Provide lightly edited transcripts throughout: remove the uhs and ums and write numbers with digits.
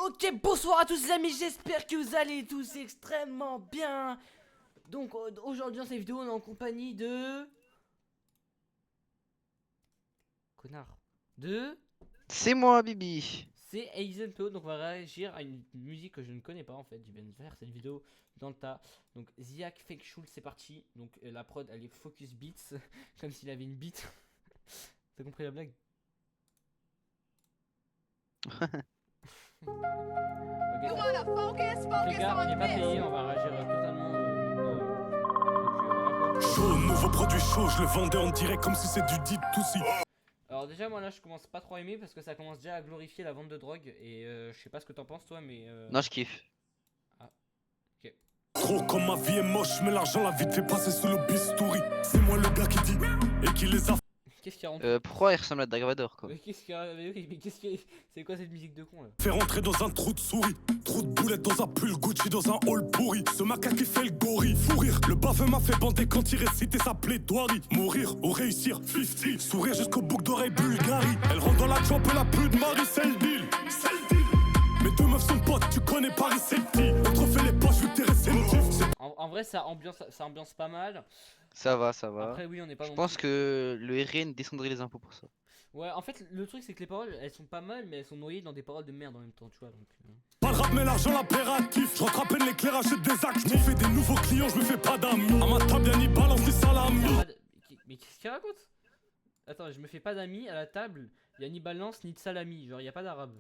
Ok, bonsoir à tous les amis, j'espère que vous allez tous extrêmement bien. Donc aujourd'hui dans cette vidéo on est en compagnie de... Connard. C'est moi, Bibi. C'est Aizenpo, donc on va réagir à une musique que je ne connais pas en fait. Je viens de faire cette vidéo dans le tas. Donc Ziak Fake Schul, c'est parti. Donc la prod elle est Focus Beats, comme s'il avait une beat. T'as compris la blague? Ok. Les gars, on n'est pas payé, on va réagir totalement. Chaud, nouveau produit chaud, je le vendais en direct comme si c'est du dit tout si. Alors déjà moi là je commence pas trop à aimer parce que ça commence déjà à glorifier la vente de drogue et je sais pas ce que t'en penses toi mais Non, je kiffe. Ah ok. Trop comme ma vie est moche, mais l'argent la vie te fait passer sous le bistouri. C'est moi le gars qui dit et qui les a. Qu'est-ce qu'il y a rentré Pourquoi il ressemble à Dark Vador, quoi? Mais qu'est-ce qu'il y a mais qu'est-ce qu'il y a... C'est quoi cette musique de con là? Fait rentrer dans un trou de souris. Trou de boulette dans un pull Gucci dans un hall pourri. Ce macaque qui fait le gorille. Fou rire, le baveux m'a fait bander quand il récitait sa plaidoirie. Mourir ou réussir, 50. Sourire jusqu'au bouc d'oreille Bulgarie. Elle rentre dans la job, elle a plus de mari, c'est le deal. C'est le deal. Mes deux meufs sont potes, tu connais Paris, c'est petit. On te refait les poches, vu que t'es réceptif. En vrai ça ambiance pas mal. Ça va, ça va. Après oui on n'est pas Je non pense plus... que le RN descendrait les impôts pour ça. Ouais en fait le truc c'est que les paroles elles sont pas mal mais elles sont noyées dans des paroles de merde en même temps tu vois donc... Pas le rap mais l'argent l'impératif. Je rentre à peine l'éclairage des actes. Je me fais des nouveaux clients, je me fais pas d'amis. À ma table y'a ni balance ni salami. Mais qu'est-ce qu'il raconte? Attends je me fais pas d'amis à la table. Y'a ni balance ni de salami. Genre y'a pas d'arabe.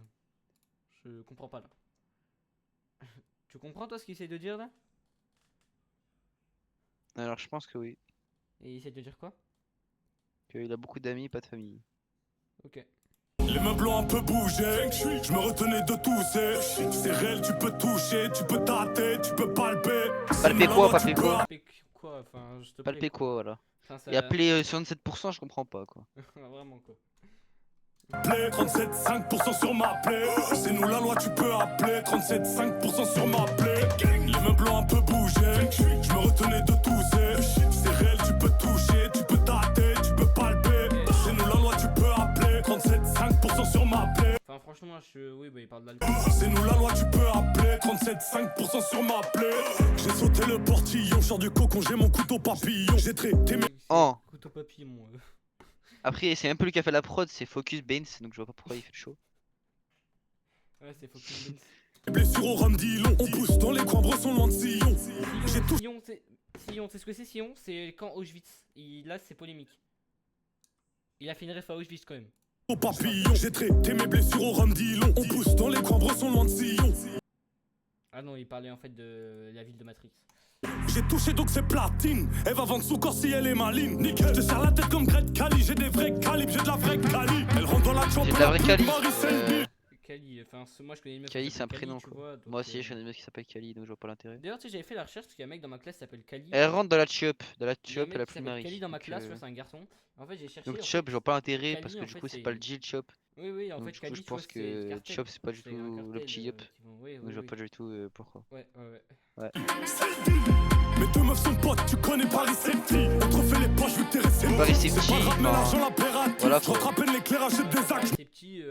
Je comprends pas là. Tu comprends toi ce qu'il essaie de dire là? Alors je pense que oui. Et il essaie de dire quoi? Qu'il a beaucoup d'amis, pas de famille. Ok. Les meubles ont un peu bougé, je me retenais de tousser. C'est réel, tu peux toucher, tu peux tâter, tu peux palper. Palper quoi, palper Tu peux quoi? Palper quoi? Enfin je te plaît. Palper quoi, voilà. Enfin, ça... Et appeler 67%, je comprends pas, quoi. Vraiment quoi. appeler 37,5% sur ma plaie. C'est nous la loi, tu peux appeler 37,5% sur ma plaie. Les meubles ont un peu bougé, je me retenais de tousser. C'est réel, tu peux toucher, tu peux tâter, tu peux palper. C'est nous la loi, tu peux appeler 37,5% sur ma plaie. Enfin franchement oui bah il parle de l'alcool. C'est nous la loi, tu peux appeler 37,5% sur ma plaie. J'ai sauté le portillon, je sors du cocon, j'ai mon couteau papillon. J'ai traité mes Oh. Couteau papillon moi. Après, c'est un peu lui qui a fait la prod, c'est Focus Baines, donc je vois pas pourquoi il fait le show. Ouais c'est Focus Beats. blessures au rhum d'Ilon. On pousse dans les coins, bressons loin de Sillon. J'ai tout Sillon, c'est ce que c'est Sillon? C'est quand Auschwitz. Là c'est polémique. Il a fait une ref à Auschwitz quand même. au papillon. J'ai traité mes blessures au rhum d'Ilon. On pousse dans les coins, bressons loin de Sillon. Ah non il parlait en fait de la ville de Matrix. J'ai touché donc c'est platine. Elle va vendre son corps si elle est maligne. Nickel, je te serre la tête comme Greg Cali. J'ai des vrais calibres, j'ai de la vraie cali. Elle rentre dans la chambre. J'ai de la vraie cali. Kali, enfin moi je connais une meuf. Kali, qui c'est un s'appelle prénom, tu quoi. vois, donc, Moi aussi, je connais une meuf qui s'appelle Kali, donc je vois pas l'intérêt. D'ailleurs, tu sais, j'avais fait la recherche parce qu'il y a un mec dans ma classe qui s'appelle Kali. Elle rentre dans la chop, Il y a un elle mec a qui plus s'appelle Marie. Kali dans ma Donc, classe, ouais, c'est un garçon. En fait, j'ai cherché. donc en chop, fait, je vois pas l'intérêt Kali, parce que en du fait, coup, c'est c'est- pas le Jill chop. Oui, en Donc fait, du coup, Kali, je tu vois, pense c'est le que cartel. chop, c'est pas du C'est tout un le cartel, petit up. oui, Donc je vois pas du tout pourquoi. Ouais. Mes deux meufs sont potes, tu connais Paris, c'est petit. On te refait les poches, vu que t'es réceptif. Paris, c'est C'est petit, pas le rap, mais enfin, l'argent l'impératif. voilà, Je rentre à peine l'éclairage des actes. C'est petit.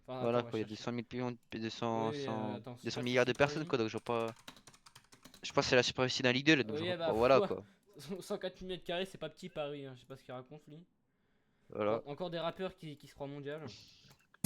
Enfin, Voilà attends, quoi, il y a on va 200 000 millions, 200, Oui, 100, attends, c'est 200 pas milliards de si personnes c'est quoi, donc je vois pas. Je pense que c'est la superficie d'un Ligue 2, donc je Oui, vois bah, pas. Voilà ouais. quoi. chercher. 104 000 mètres carrés, c'est pas petit Paris, hein. Je sais pas ce qu'il raconte lui. Voilà. Encore des rappeurs qui se croient mondial.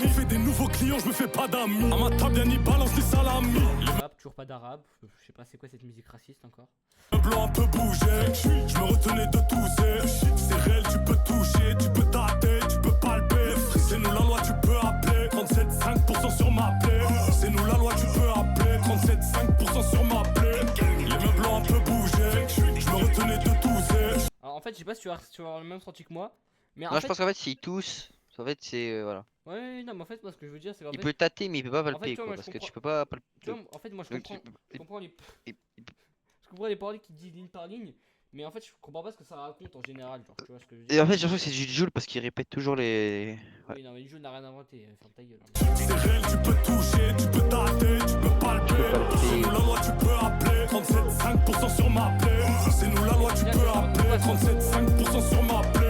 On fait des nouveaux clients, je me fais pas d'amis. À ma table, y'a ni balance ni salami. Rap, toujours pas d'arabe. Je sais pas c'est quoi cette musique raciste encore. Le blanc un peu bougé, je me retenais de tousser. C'est réel, tu peux toucher, tu peux tâter, tu peux palper. C'est nous la loi, tu peux appeler 37,5% sur ma plaie. C'est nous la loi, tu peux appeler 37,5% sur ma plaie. Les meubles ont un peu bougé, je me retenais de tousser. Alors en fait, je sais pas si tu vas avoir le même ressenti que moi. Mais en Non, je fait, pense qu'en fait, s'ils tous, en fait, c'est. Voilà. ouais, non, mais en fait, moi ce que je veux dire, c'est qu'en Il fait, peut tâter, mais il peut pas fait, palper tu vois, quoi, moi, parce je que tu comprends- peux pas palper. tu vois, en fait, moi je Donc, comprends, je comprends les, il- je comprends les paroles qui disent ligne par ligne, mais en fait, je comprends pas ce que ça raconte en général, genre, tu vois ce que je veux Et dire. en fait, j'ai l'impression que c'est du Joule parce qu'il répète toujours les. Ouais. Oui, non, mais le jeu n'a rien inventé, ferme ta gueule. Hein. C'est réel, tu peux toucher, tu peux tâter, tu peux palper. C'est nous la loi, tu peux appeler 37,5% sur ma plaie. C'est nous la loi, tu peux appeler 37,5% sur ma plaie.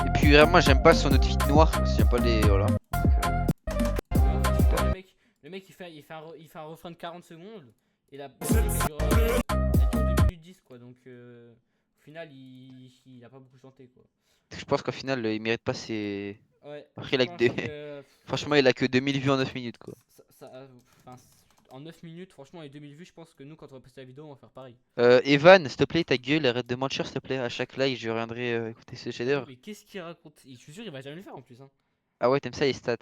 Et puis, vraiment, j'aime pas son outfit noir, parce que j'aime pas les. Voilà. Ouais, mec il fait un refrain de 40 secondes et la musique elle dure 2 minutes 10 quoi. Donc au final il a pas beaucoup chanté quoi. Je pense qu'au final, il mérite pas ses. Ouais, Après, je il a que pense des. que Franchement, il a que 2000 vues en 9 minutes quoi. enfin, en 9 minutes, franchement, les 2000 vues, je pense que nous, quand on va poster la vidéo, on va faire pareil. Evan, s'il te plaît, ta gueule, arrête de mentir, s'il te plaît. À chaque live, je viendrai écouter ce Mais, chef-d'œuvre. mais qu'est-ce qu'il raconte? Je suis sûr, il va jamais le faire en plus. Hein. Ah ouais, t'aimes ça les stats?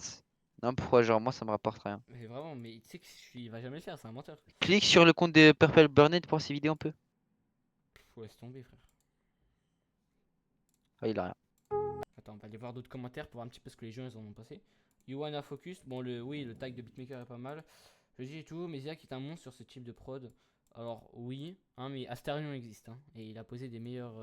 Non, pourquoi? Genre, moi, ça me rapporte rien. Mais vraiment, mais tu sais il va jamais le faire, c'est un menteur. Clique sur le compte de Purple Burnett pour ces vidéos un peu. Faut laisse tomber, frère. Ah, il a rien. Attends, on va aller voir d'autres commentaires pour voir un petit peu ce que les gens ils en ont passé. You wanna focus? Bon, oui, le tag de beatmaker est pas mal. Je dis et tout, mais Ziak est un monstre sur ce type de prod. Alors, oui, hein, mais Astarion existe. Hein, et il a posé des meilleurs.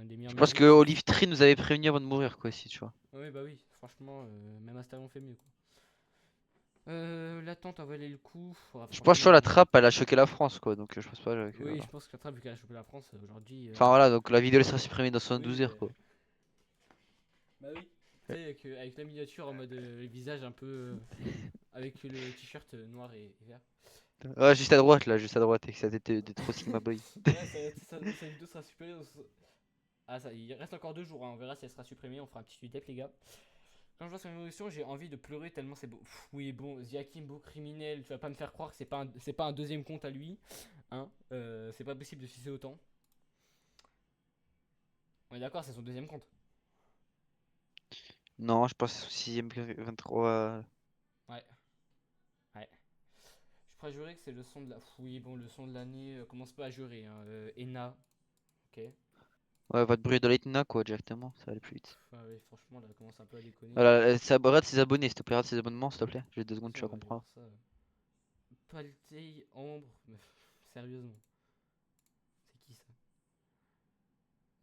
Des meilleurs Je pense que musiques. Olive Tree nous avait prévenu avant de mourir, quoi, si tu vois. Oui, bah oui, franchement, même Astarion fait mieux. Quoi. L'attente a valé le coup. Je pense que la trappe, elle a choqué la France, quoi. Donc, je pense pas que. Oui, Voilà. je pense que la trappe, vu qu'elle a chopé la France aujourd'hui. Enfin, voilà, donc la vidéo elle sera supprimée dans Oui, 72 heures, quoi. Bah oui. Tu sais, avec la miniature en mode visage un peu. Avec le t-shirt noir et vert. Ouais, juste à droite, là, juste à droite, avec sa tête de trop Sigma Boy. Ouais, sa vidéo sera supprimée. Ah, ça, il reste encore 2 jours, hein, on verra si elle sera supprimée. On fera un petit update, les gars. Quand je vois son évolution, j'ai envie de pleurer tellement c'est beau. Pff, oui, bon, Ziakimbo criminel, tu vas pas me faire croire que c'est pas un deuxième compte à lui. Hein, c'est pas possible de sucer autant. On est d'accord, c'est son deuxième compte. Non, je pense 6ème 23. Ouais. Ouais. Je suis prêt à jurer que c'est le son de la. Pff, oui, bon, le son de l'année, commence pas à jurer. Hein. Ena. Ok. Ouais, va te brûler dans l'Etna, quoi, directement, ça va aller plus vite. Enfin, ouais, franchement, là, elle commence un peu à déconner. Voilà, rate ses abonnés, s'il te plaît, rate ses abonnements, s'il te plaît. J'ai 2 secondes, tu vas On va aller comprendre. voir ça. Paltei Ambre. Mais, sérieusement. C'est qui ça?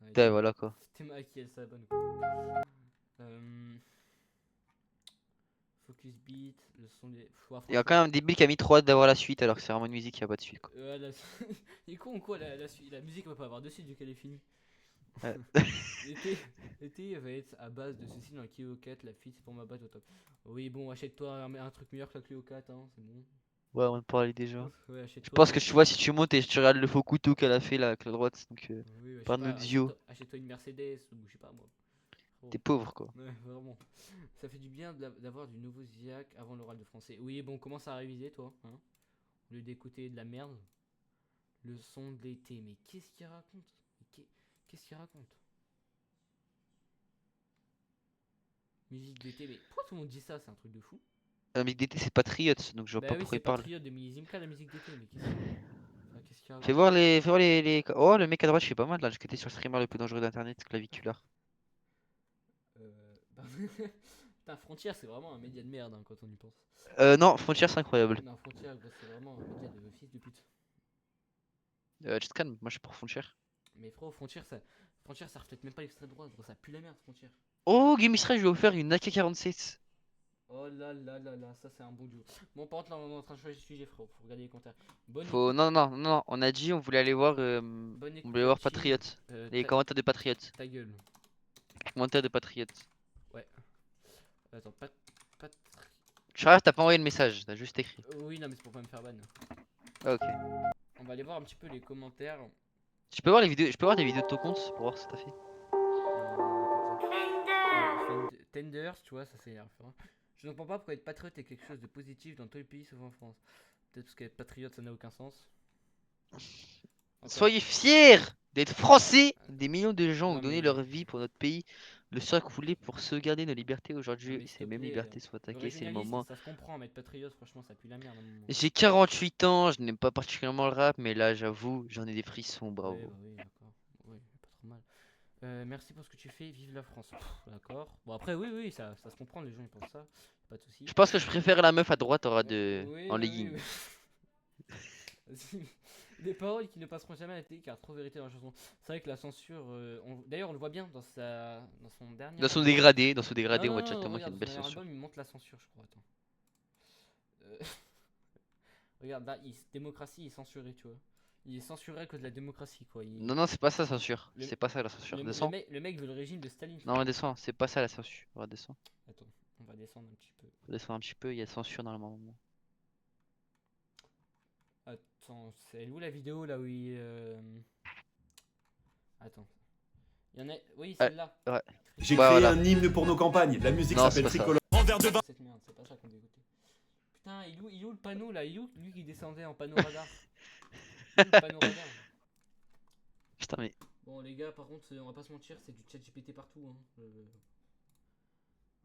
Ouais, Ouais, voilà, quoi. c'était ma qui elle s'abonne quoi. Focus Beat, le son des. Il y a quand même des billes qui a mis trop hâte d'avoir la suite, alors que c'est vraiment une musique, il a pas de suite, quoi. Il est con ou quoi la musique va pas avoir de suite vu qu'elle est finie. Ouais. L'été va être à base de ceci dans la Clio 4, la fille c'est pour ma batte au top. Oui bon achète-toi un truc meilleur que la Clio 4 hein, c'est bon. Ouais, on en parlait déjà. Ouais Je achète-toi. pense que tu vois, si tu montes et tu regardes le faux couteau qu'elle a fait là avec la droite, donc Oui, par je sais pas, Nuzio, achète-toi une Mercedes ou je sais pas moi. t'es pauvre, quoi. Ouais, vraiment. Ça fait du bien d'avoir du nouveau Ziac avant l'oral de français. Oui, bon, commence à réviser, toi. Hein, au lieu d'écouter de la merde. Le son de l'été. Mais qu'est-ce qu'il raconte? Qu'est-ce qu'il raconte? Musique d'été. Mais pourquoi tout le monde dit ça? C'est un truc de fou. La musique d'été, c'est Patriote, donc je vois Bah pas oui, pourquoi c'est il parle. Patriote de Milizimka, la musique d'été. Mais qu'est-ce qu'il raconte? Fais voir Oh, le mec à droite, je suis pas mal là, j'étais sur le streamer le plus dangereux d'internet, claviculaire. Bah, putain, Frontière, c'est vraiment un média de merde hein, quand on y pense. Non, Frontier, c'est incroyable. Non, Frontière, gros, c'est vraiment un média de fils de pute. Tu te calmes, moi je suis pour Frontier. Mais frérot, Frontière, ça reflète même pas l'extrême droite, gros, ça pue la merde, Frontière. Oh, Game Israel, je lui ai offert une AK-47. Oh là là là là, ça c'est un bon duo. Bon, par contre, là on est en train de changer de sujet, frérot. Faut regarder les commentaires. Bonne Faut... écoute, Non, non, non, non, on a dit on voulait aller voir, bonne on écoute, voulait voir Cheese. Patriote. Les Ta, commentaires de Patriote. ta gueule. Commentaires de Patriote. Ouais. Attends, pas. Je regarde, t'as pas envoyé le message, t'as juste écrit. Oui, non, mais c'est pour pas me faire ban. Ah, ok. On va aller voir un petit peu les commentaires. Tu peux voir les vidéos, je peux voir des vidéos de ton compte pour voir ce que t'as fait. Tenders, tu vois, ça c'est référent. Je ne comprends pas pourquoi être patriote est quelque chose de positif dans tous les pays sauf en France. Peut-être parce qu'être patriote ça n'a aucun sens. Encore. Soyez fiers d'être français. Des millions de gens Non, ont donné mais- leur vie pour notre pays. Le sang a coulé pour sauvegarder nos libertés. Non, Aujourd'hui, mais s'il te ces mêmes plaît, libertés sont le attaquées. C'est le régionalisme, moment. ça se comprend, mais être patriote, franchement, ça pue la merde à un moment. J'ai 48 ans, je n'aime pas particulièrement le rap, mais là, j'avoue, j'en ai des frissons, Ouais, bravo. bah oui, d'accord. Oui, pas trop mal. Merci pour ce que tu fais, vive la France. Pff, d'accord. Bon, après, oui, ça se comprend, les gens ils pensent ça. Pas de soucis. Je pense que je préfère la meuf à droite aura de... Oui, en oui, legging. oui. Vas-y. Des paroles qui ne passeront jamais à la télé car trop vérité dans la chanson. C'est vrai que la censure. D'ailleurs, on le voit bien dans son dernier. Dans son album. dégradé, on voit Non, directement qu'il y a regarde, une dans belle son dernier censure. album, il monte la censure, je crois. Attends. Euh, Regarde, là, démocratie, il est censuré, tu vois. Il est censuré à cause de la démocratie, quoi. Non, non, c'est pas ça la censure. Le- C'est pas ça la censure. Descends. le mec veut le régime de Staline. Non, redescends, c'est pas ça la censure. Redescends. Attends, on va descendre un petit peu. Redescends un petit peu, il y a censure dans le moment. Attends, c'est où la vidéo là où il. Attends. Il y en a. Oui, Ouais, celle-là. ouais. J'ai Ouais, créé voilà. un hymne pour nos campagnes. La musique Non, c'est s'appelle pas ça. Tricolore. Envers de vin. Cette merde, c'est pas ça qu'on veut écouter. Putain, il est où le panneau là? Il est où lui qui descendait en panneau radar? Il est où le panneau radar? Putain, mais. Bon, les gars, par contre, on va pas se mentir, c'est du chat GPT partout. Hein.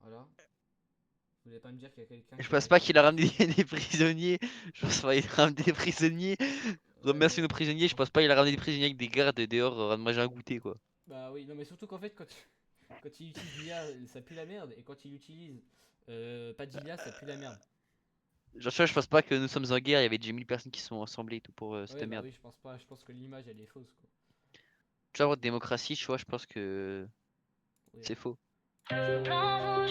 Voilà. Vous allez pas me dire qu'il y a quelqu'un. Je qui pense pas qu'il a ramené des prisonniers. Je pense pas qu'il a ramené des prisonniers. Remercie nos prisonniers. Je pense pas qu'il a ramené des prisonniers avec des gardes dehors en train de manger un goûter quoi. Bah oui, non, mais surtout qu'en fait, quand il utilise l'IA, ça pue la merde. Et quand il utilise pas d'IA, ça pue la merde. Genre, tu vois, je pense pas que nous sommes en guerre. Il y avait déjà 1000 personnes qui sont assemblées et tout pour cette Ouais, bah merde. oui, je pense pas. Je pense que l'image elle est fausse quoi. Tu vois, votre démocratie, tu vois, je pense que Oui. c'est faux. Tu vois,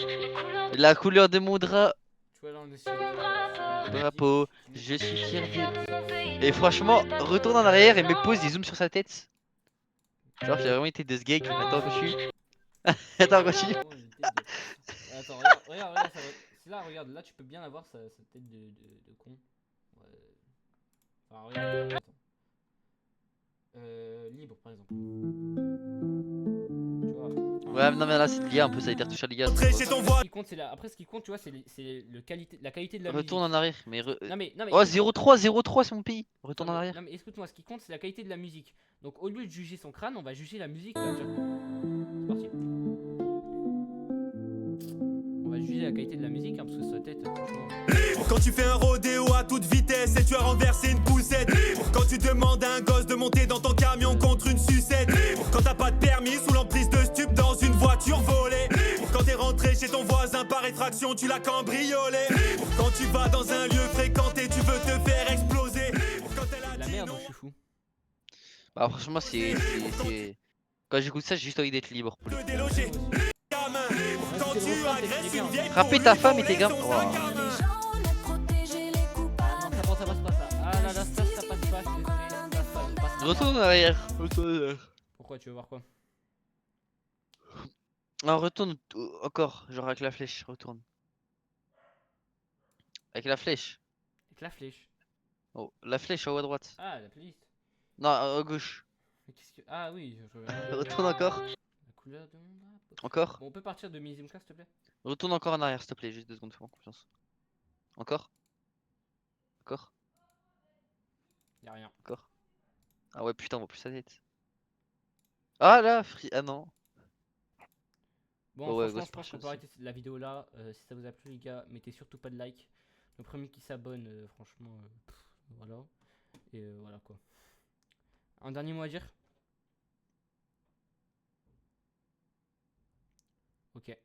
La couleur de mon drap, tu vois, là on est sur le drapeau, qui je met- suis fier de. Et franchement, retourne en arrière et me pose des zooms sur sa tête. Genre, j'ai vraiment été de ce gag. Attends, continue. Attends, continue. Vraiment une tête de- Attends, regarde, ça va. C'est là, regarde, là tu peux bien avoir sa tête de con. Ouais. Enfin, regarde, attends. Libre par exemple. Tu vois. Ouais, mais non, mais là, c'est de l'IA un peu, ça a été retouché à l'IA. Entrer chez ton voisin. Ce qui compte, c'est la... Après, ce qui compte, tu vois, c'est la qualité de la Retourne musique. en arrière, mais. Non mais Oh, écoute-moi. 0-3, 0-3, c'est mon pays. Retourne Non, en mais, arrière. non, mais écoute-moi, ce qui compte, c'est la qualité de la musique. Donc, au lieu de juger son crâne, on va juger la musique. C'est parti. On va juger la qualité de la musique, hein, parce que sa tête, franchement. Quand tu fais un rodéo à toute vitesse et tu as renversé une poussette. Quand tu demandes à un gosse de monter dans ton camion contre une sucette. Quand t'as pas de permis sous l'emprise de stup dans une voiture volée. Quand t'es rentré chez ton voisin par effraction, tu l'as cambriolé. Quand tu vas dans un lieu fréquenté, tu veux te faire exploser. Quand elle a La dit merde, non, je suis fou. Bah, franchement, quand j'écoute ça, j'ai juste envie d'être libre. Pour le te coup. déloger. Gamin, quand tu agresses une vieille Frapper pour ta lui femme et voler tes gars. son Oh. sac à main. Ah non, ça passe pas ça. Ah là là, ça passe pas, je suis désolé. Ça passe pas. Retourne en arrière. Retourne en arrière. Pourquoi tu veux voir quoi? Non, retourne encore. Genre avec la flèche. Retourne. Avec la flèche. Avec la flèche. Oh, la flèche en haut à droite. Ah, la playlist. Non, à gauche. Mais qu'est-ce que. Ah oui, je Retourne encore. La couleur de mon drapeau. Encore. Bon, on peut partir de Mizimka, s'il te plaît? Retourne encore en arrière, s'il te plaît. Juste 2 secondes, fais-moi confiance. Encore. Encore. Y'a rien. Encore. Ah ouais, putain, on voit plus sa tête. Ah là, ah non. Bon, Bon, ouais, franchement, go, je pense c'est qu'on peut parti arrêter la vidéo là. Si ça vous a plu, les gars, mettez surtout pas de like. Le premier qui s'abonne, franchement, voilà. Et voilà quoi. Un dernier mot à dire? Ok.